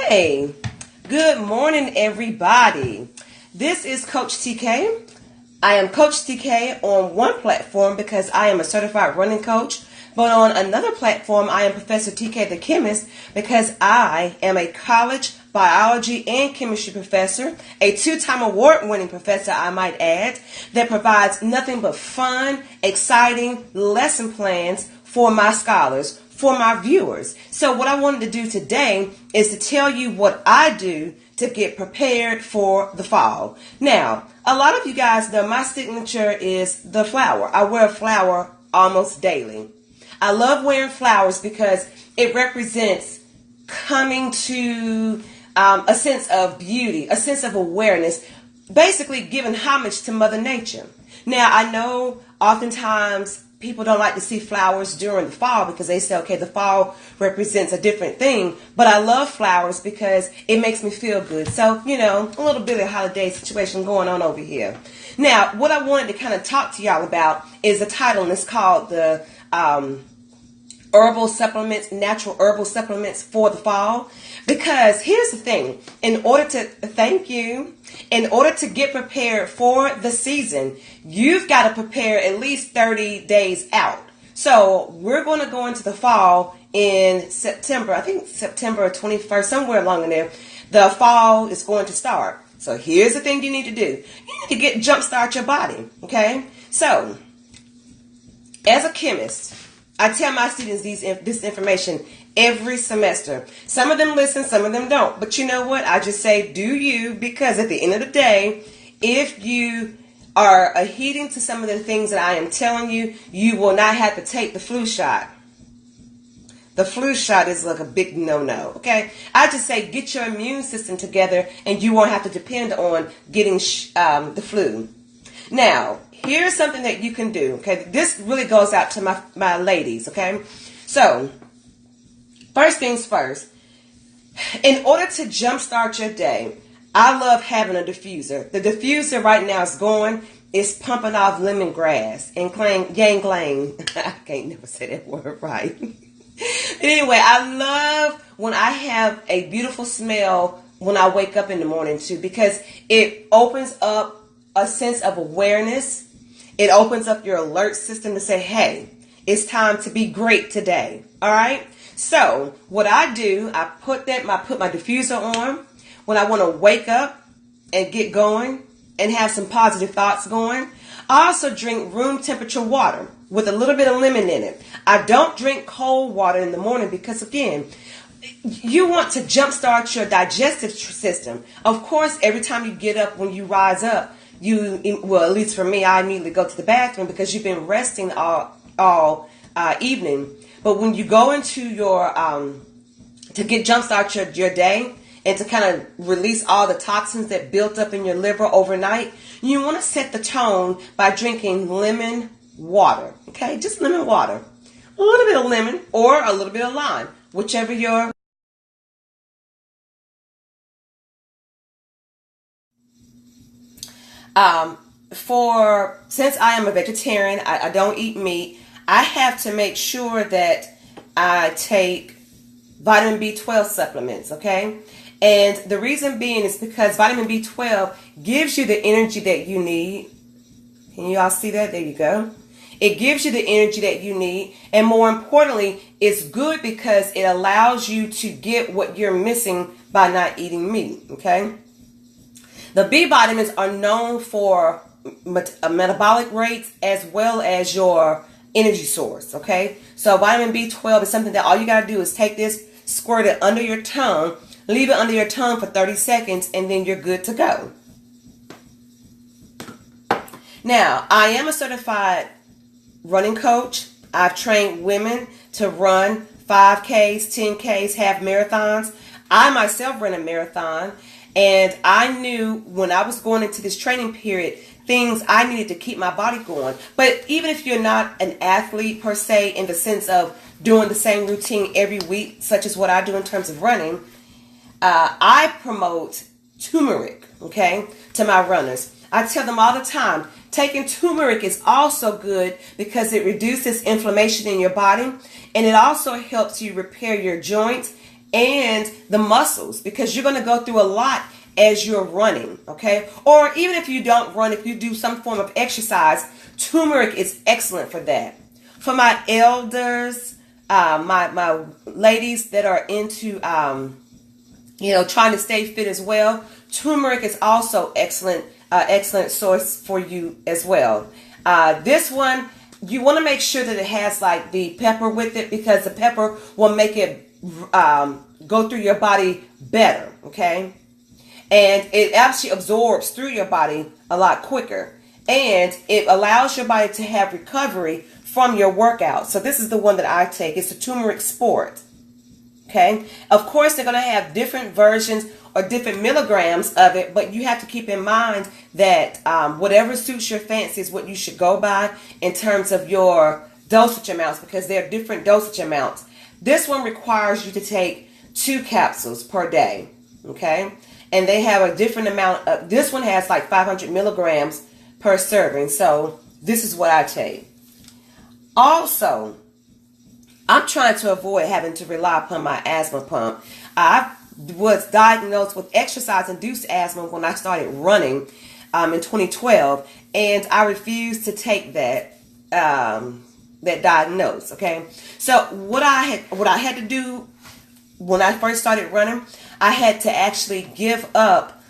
Hey, good morning, everybody. This is Coach TK. I am Coach TK on one platform because I am a certified running coach, but on another platform, I am Professor TK the chemist because I am a college biology and chemistry professor, a 2-time award-winning professor, I might add, that provides nothing but fun, exciting lesson plans for my scholars, for my viewers. So what I wanted to do today is to tell you what I do to get prepared for the fall. Now, a lot of you guys know my signature is the flower. I wear a flower almost daily. I love wearing flowers because it represents coming to a sense of beauty, a sense of awareness, basically giving homage to Mother Nature. Now, I know oftentimes people don't like to see flowers during the fall because they say, okay, the fall represents a different thing. But I love flowers because it makes me feel good. So, a little bit of holiday situation going on over here. Now, what I wanted to kind of talk to y'all about is a title, and it's called the herbal supplements, natural herbal supplements for the fall. Because here's the thing, in order to get prepared for the season, you've got to prepare at least 30 days out. So we're going to go into the fall in September, I think September 21st, somewhere along in there, the fall is going to start. So here's the thing you need to do. You need to jumpstart your body, okay? So, as a chemist, I tell my students this information every semester. Some of them listen, some of them don't. But you know what? I just say, do you, because at the end of the day, if you are adhering to some of the things that I am telling you, you will not have to take the flu shot. The flu shot is like a big no-no, okay? I just say get your immune system together and you won't have to depend on getting the flu. Now, here's something that you can do, okay? This really goes out to my ladies, okay? So, first things first, in order to jumpstart your day, I love having a diffuser. The diffuser right now is going, it's pumping off lemongrass and yang glang. I can't never say that word right. Anyway, I love when I have a beautiful smell when I wake up in the morning too, because it opens up a sense of awareness. It opens up your alert system to say, hey, it's time to be great today. All right. So what I do, I put my diffuser on when I want to wake up and get going and have some positive thoughts going. I also drink room temperature water with a little bit of lemon in it. I don't drink cold water in the morning because, again, you want to jumpstart your digestive system. Of course, every time you get up, when you rise up, at least for me, I immediately go to the bathroom because you've been resting all evening. But when you go into to jumpstart your day and to kind of release all the toxins that built up in your liver overnight, you want to set the tone by drinking lemon water. Okay, just lemon water. A little bit of lemon or a little bit of lime, whichever your since I am a vegetarian, I don't eat meat, I have to make sure that I take vitamin B12 supplements, okay? And the reason being is because vitamin B12 gives you the energy that you need. Can you all see that? There you go. It gives you the energy that you need. And more importantly, it's good because it allows you to get what you're missing by not eating meat, okay? The B vitamins are known for metabolic rates as well as your energy source, okay? So vitamin B12 is something that all you got to do is take this, squirt it under your tongue, leave it under your tongue for 30 seconds, and then you're good to go. Now, I am a certified running coach. I've trained women to run 5Ks, 10Ks, half marathons. I myself ran a marathon, and I knew when I was going into this training period, things I needed to keep my body going. But even if you're not an athlete per se, in the sense of doing the same routine every week, such as what I do in terms of running, I promote turmeric, okay, to my runners. I tell them all the time, taking turmeric is also good because it reduces inflammation in your body, and it also helps you repair your joints and the muscles, because you're going to go through a lot as you're running, okay? Or even if you don't run, if you do some form of exercise, turmeric is excellent for that. For my elders, my ladies that are into, trying to stay fit as well, turmeric is also excellent source for you as well. This one, you want to make sure that it has like the pepper with it, because the pepper will make it go through your body better, okay? And it actually absorbs through your body a lot quicker. And it allows your body to have recovery from your workout. So this is the one that I take. It's the turmeric sport. Okay. Of course, they're going to have different versions or different milligrams of it, but you have to keep in mind that whatever suits your fancy is what you should go by in terms of your dosage amounts, because there are different dosage amounts. This one requires you to take 2 capsules per day. Okay. And they have a different amount of, this one has like 500 milligrams per serving. So this is what I take. Also, I'm trying to avoid having to rely upon my asthma pump. I was diagnosed with exercise-induced asthma when I started running in 2012, and I refused to take that diagnosis. Okay, so what I had to do when I first started running, I had to actually give up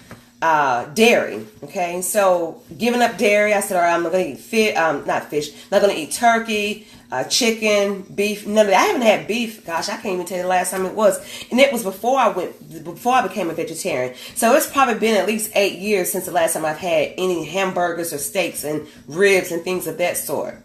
dairy. Okay, so giving up dairy, I said, all right, I'm not going to eat not fish, not going to eat turkey, chicken, beef, none of that. I haven't had beef. Gosh, I can't even tell you the last time it was, and it was before I became a vegetarian. So it's probably been at least 8 years since the last time I've had any hamburgers or steaks and ribs and things of that sort.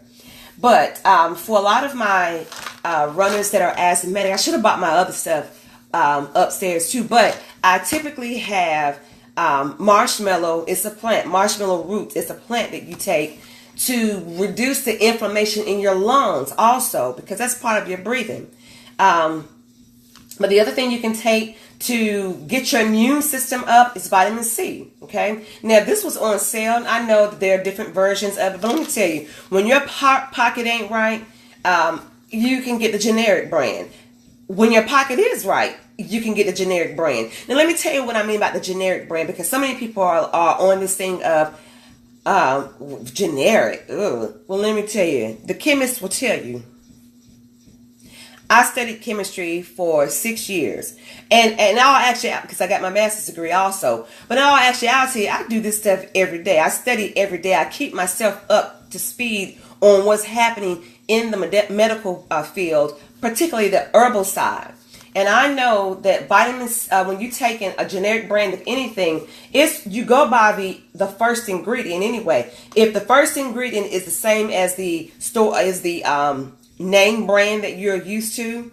But for a lot of my runners that are asthmatic, I should have bought my other stuff upstairs too, but I typically have marshmallow. It's a plant, marshmallow roots. It's a plant that you take to reduce the inflammation in your lungs also, because that's part of your breathing. But the other thing you can take to get your immune system up is vitamin C. Okay, now this was on sale, and I know that there are different versions of it, but let me tell you, when your pocket ain't right, you can get the generic brand. When your pocket is right, you can get the generic brand. Now let me tell you what I mean about the generic brand, because so many people are on this thing of generic. Ugh. Well, let me tell you, the chemist will tell you. I studied chemistry for 6 years, and all actually, because I got my master's degree also, but in all actuality, I do this stuff every day. I study every day. I keep myself up to speed on what's happening in the medical field, particularly the herbal side. And I know that vitamins, when you take in a generic brand of anything, you go by the first ingredient anyway. If the first ingredient is the same as the name brand that you're used to,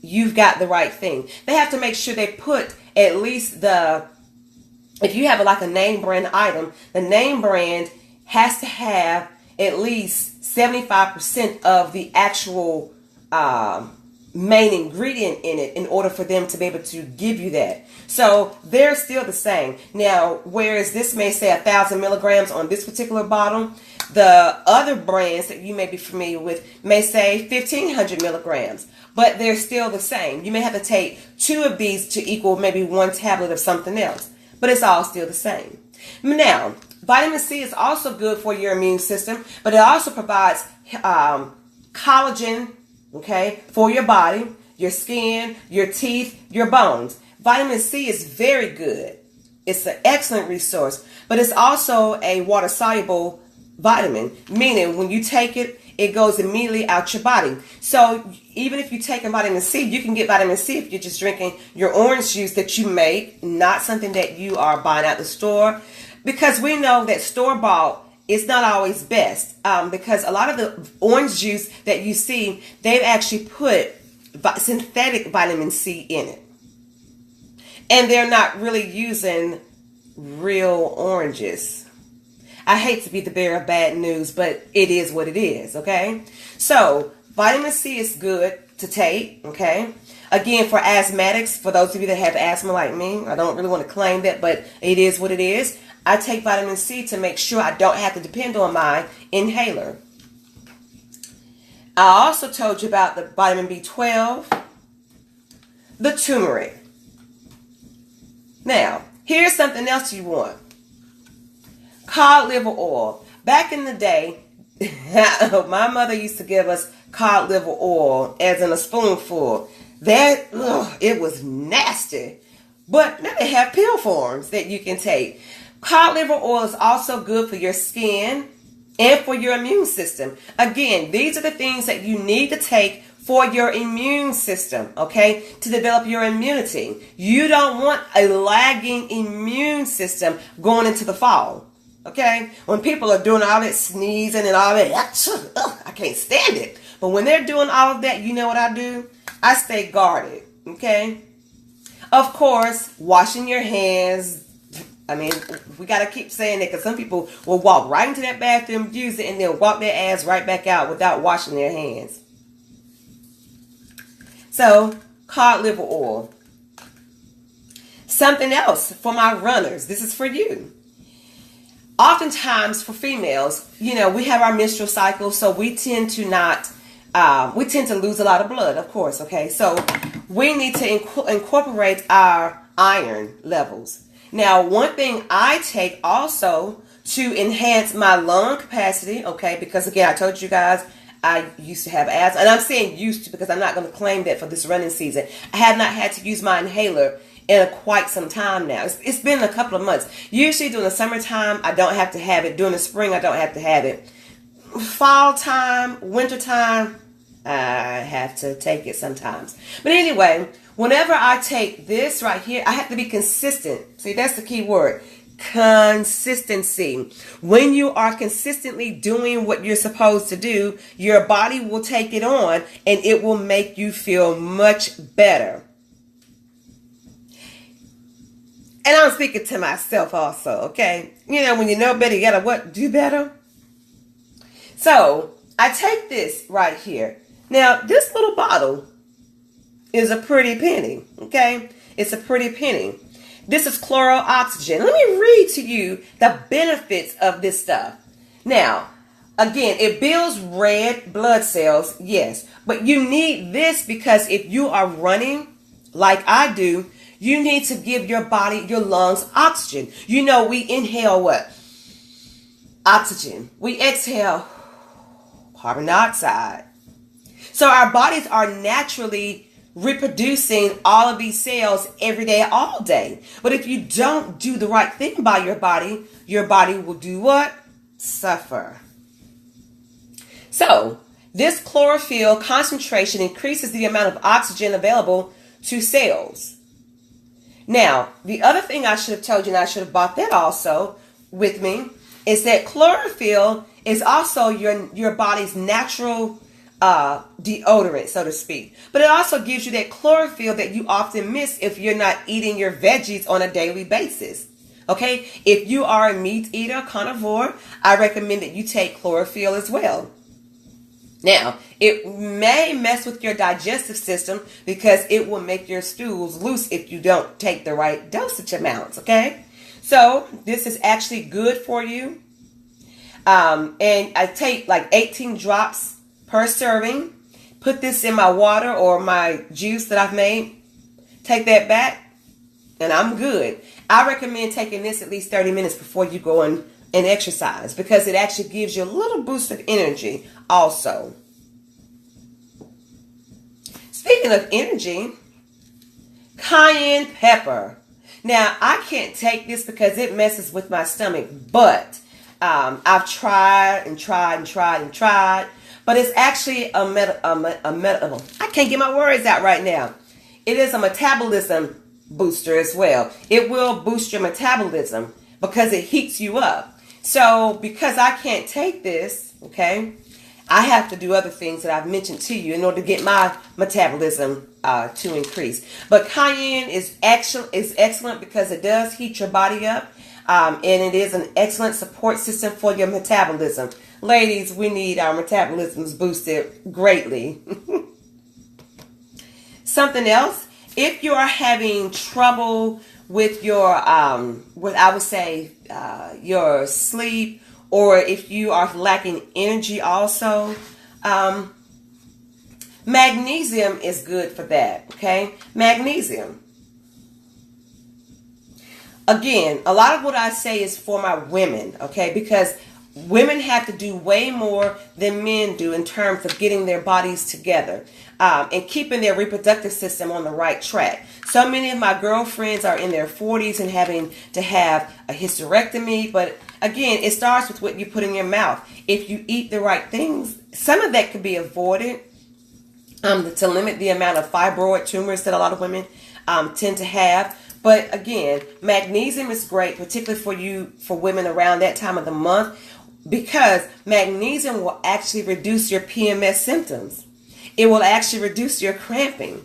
you've got the right thing. They have to make sure they put at least if you have like a name brand item, the name brand has to have at least 75% of the actual main ingredient in it in order for them to be able to give you that. So they're still the same. Now, whereas this may say 1,000 milligrams on this particular bottle, the other brands that you may be familiar with may say 1,500 milligrams, but they're still the same. You may have to take 2 of these to equal maybe 1 tablet of something else, but it's all still the same. Now, vitamin C is also good for your immune system, but it also provides collagen, okay, for your body, your skin, your teeth, your bones. Vitamin C is very good. It's an excellent resource, but it's also a water-soluble vitamin, meaning when you take it, it goes immediately out your body. So even if you take a vitamin C, you can get vitamin C if you're just drinking your orange juice that you make, not something that you are buying at the store, because we know that store-bought is not always best, because a lot of the orange juice that you see, they've actually put synthetic vitamin C in it. And they're not really using real oranges. I hate to be the bearer of bad news, but it is what it is, okay? So, vitamin C is good to take, okay? Again, for asthmatics, for those of you that have asthma like me, I don't really want to claim that, but it is what it is. I take vitamin C to make sure I don't have to depend on my inhaler. I also told you about the vitamin B12, the turmeric. Now, here's something else you want. Cod liver oil. Back in the day, my mother used to give us cod liver oil as in a spoonful. That, it was nasty. But now they have pill forms that you can take. Cod liver oil is also good for your skin and for your immune system. Again, these are the things that you need to take for your immune system, okay, to develop your immunity. You don't want a lagging immune system going into the fall, okay? When people are doing all that sneezing and all that, I can't stand it. But when they're doing all of that, you know what I do? I stay guarded, okay? Of course, washing your hands. I mean, we got to keep saying that because some people will walk right into that bathroom, use it, and then walk their ass right back out without washing their hands. So, cod liver oil. Something else for my runners. This is for you. Oftentimes for females, you know, we have our menstrual cycle, so we tend to lose a lot of blood, of course, okay? So, we need to incorporate our iron levels. Now, one thing I take also to enhance my lung capacity, okay, because again, I told you guys, I used to have asthma, and I'm saying used to because I'm not going to claim that for this running season. I have not had to use my inhaler in quite some time now. It's been a couple of months. Usually during the summertime, I don't have to have it. During the spring, I don't have to have it. Fall time, winter time, I have to take it sometimes. But anyway, whenever I take this right here, I have to be consistent. See, that's the key word. Consistency. When you are consistently doing what you're supposed to do, your body will take it on and it will make you feel much better. And I'm speaking to myself also, okay? You know, when you know better, you gotta what? Do better. So, I take this right here. Now, this little bottle is a pretty penny, okay? It's a pretty penny. This is chloro-oxygen. Let me read to you the benefits of this stuff. Now, again, it builds red blood cells, yes. But you need this because if you are running like I do, you need to give your body, your lungs, oxygen. You know, we inhale what? Oxygen. We exhale carbon dioxide. So our bodies are naturally reproducing all of these cells every day, all day. But if you don't do the right thing by your body will do what? Suffer. So, this chlorophyll concentration increases the amount of oxygen available to cells. Now, the other thing I should have told you, and I should have bought that also with me, is that chlorophyll is also your body's natural deodorant, so to speak. But it also gives you that chlorophyll that you often miss if you're not eating your veggies on a daily basis. Okay? If you are a meat eater, carnivore, I recommend that you take chlorophyll as well. Now, it may mess with your digestive system because it will make your stools loose if you don't take the right dosage amounts, okay? So, this is actually good for you. And I take like 18 drops per serving. Put this in my water or my juice that I've made. Take that back, and I'm good. I recommend taking this at least 30 minutes before you go and exercise because it actually gives you a little boost of energy also. Speaking of energy, cayenne pepper. Now, I can't take this because it messes with my stomach, but I've tried. But it's actually I can't get my words out right now. It is a metabolism booster as well. It will boost your metabolism because it heats you up. So because I can't take this, okay, I have to do other things that I've mentioned to you in order to get my metabolism to increase. But cayenne is excellent because it does heat your body up. And it is an excellent support system for your metabolism. Ladies, we need our metabolisms boosted greatly. Something else, if you are having trouble with your, your sleep, or if you are lacking energy also, Magnesium is good for that, okay? Magnesium. Again, a lot of what I say is for my women, okay? Because women have to do way more than men do in terms of getting their bodies together and keeping their reproductive system on the right track. So many of my girlfriends are in their 40s and having to have a hysterectomy. But again, it starts with what you put in your mouth. If you eat the right things, some of that could be avoided to limit the amount of fibroid tumors that a lot of women tend to have. But again, magnesium is great, particularly for women around that time of the month, because magnesium will actually reduce your PMS symptoms. It will actually reduce your cramping.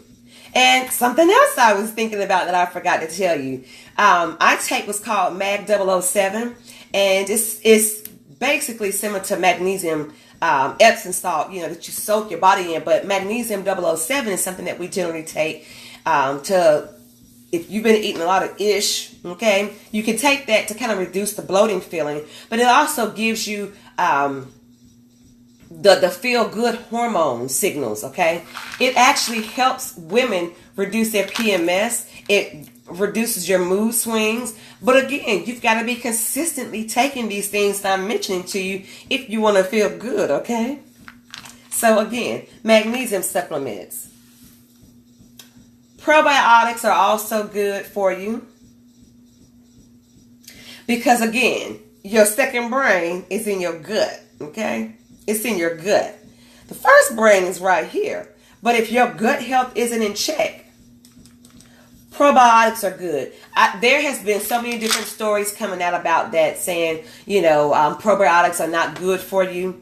And something else I was thinking about that I forgot to tell you. I take what's called Mag 007, and it's basically similar to magnesium Epsom salt, that you soak your body in. But magnesium 007 is something that we generally take if you've been eating a lot of ish, okay, you can take that to kind of reduce the bloating feeling. But it also gives you the feel-good hormone signals, okay? It actually helps women reduce their PMS. It reduces your mood swings. But again, you've got to be consistently taking these things that I'm mentioning to you if you want to feel good, okay? So again, magnesium supplements. Probiotics are also good for you because, again, your second brain is in your gut, okay? It's in your gut. The first brain is right here. But if your gut health isn't in check, probiotics are good. There has been so many different stories coming out about that saying, probiotics are not good for you.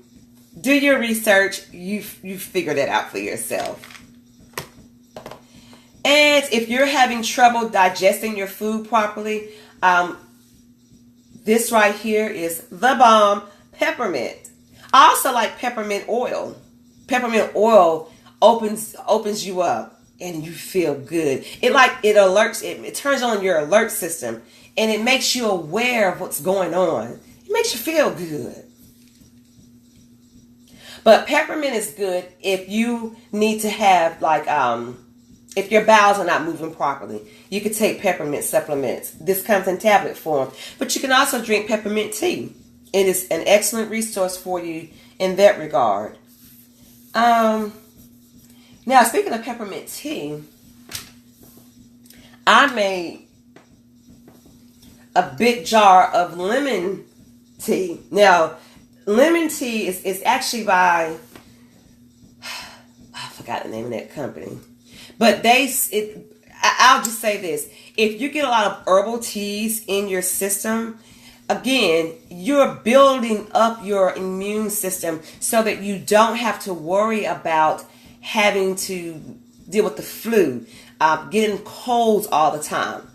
Do your research. You figure that out for yourself. And if you're having trouble digesting your food properly, this right here is the bomb, peppermint. I also like peppermint oil. Peppermint oil opens you up and you feel good. It alerts, it turns on your alert system and it makes you aware of what's going on. It makes you feel good. But peppermint is good if you need to have if your bowels are not moving properly. You could take peppermint supplements. This comes in tablet form. But you can also drink peppermint tea. It is an excellent resource for you in that regard. Now, speaking of peppermint tea, I made a big jar of lemon tea. Now, lemon tea is actually by, I forgot the name of that company. But I'll just say this. If you get a lot of herbal teas in your system, again, you're building up your immune system so that you don't have to worry about having to deal with the flu, getting colds all the time.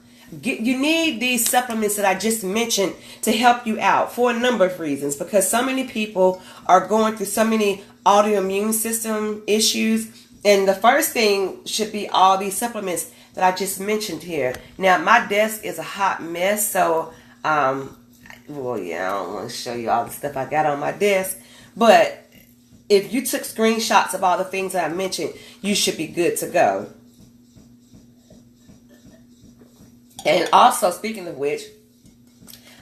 You need these supplements that I just mentioned to help you out for a number of reasons, because so many people are going through so many autoimmune system issues. And the first thing should be all these supplements that I just mentioned here. Now, my desk is a hot mess, so, I don't want to show you all the stuff I got on my desk. But if you took screenshots of all the things that I mentioned, you should be good to go. And also, speaking of which,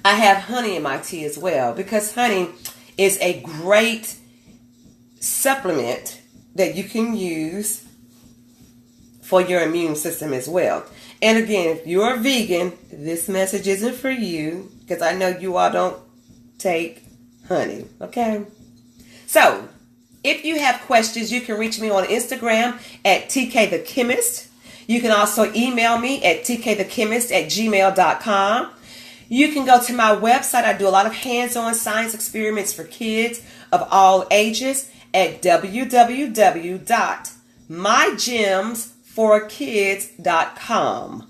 I have honey in my tea as well, because honey is a great supplement that you can use for your immune system as well. And again, if you're a vegan, this message isn't for you, because I know you all don't take honey, okay? So, if you have questions, you can reach me on Instagram at TKTheChemist. You can also email me at tkthechemist@gmail.com. You can go to my website. I do a lot of hands-on science experiments for kids of all ages at www.mygemsforkids.com.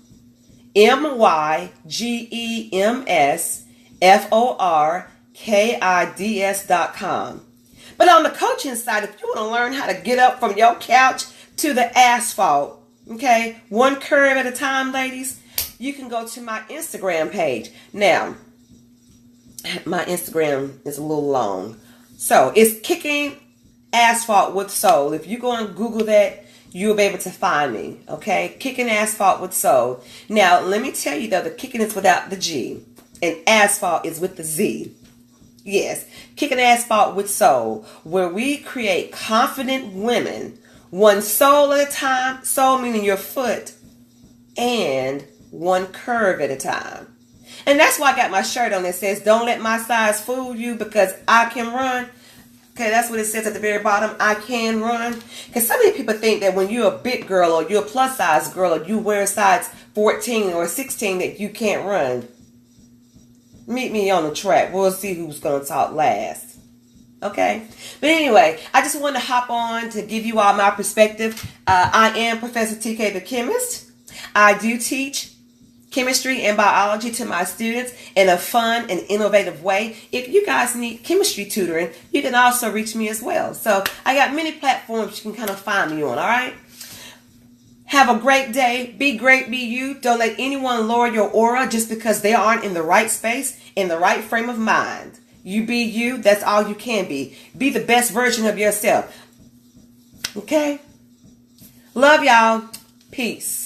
mygemsforkids.com. But on the coaching side, if you want to learn how to get up from your couch to the asphalt, okay, one curve at a time, ladies, you can go to my Instagram page. Now, my Instagram is a little long. So, it's Kickin Asphalt with Soul. If you go and Google that, you'll be able to find me. Okay? Kickin Asphalt with Soul. Now, let me tell you though, the Kickin is without the G. And Asphalt is with the Z. Yes. Kickin Asphalt with Soul. Where we create confident women. One soul at a time. Soul meaning your foot. And one curve at a time. And that's why I got my shirt on that says, don't let my size fool you because I can run. Okay, that's what it says at the very bottom. I can run. Because so many people think that when you're a big girl or you're a plus size girl or you wear a size 14 or 16 that you can't run. Meet me on the track. We'll see who's going to talk last. Okay? But anyway, I just wanted to hop on to give you all my perspective. I am Professor TK the Chemist. I do teach chemistry and biology to my students in a fun and innovative way. If you guys need chemistry tutoring, you can also reach me as well. So I got many platforms you can kind of find me on, all right? Have a great day. Be great, be you. Don't let anyone lower your aura just because they aren't in the right space, in the right frame of mind. You be you. That's all you can be. Be the best version of yourself. Okay? Love y'all. Peace.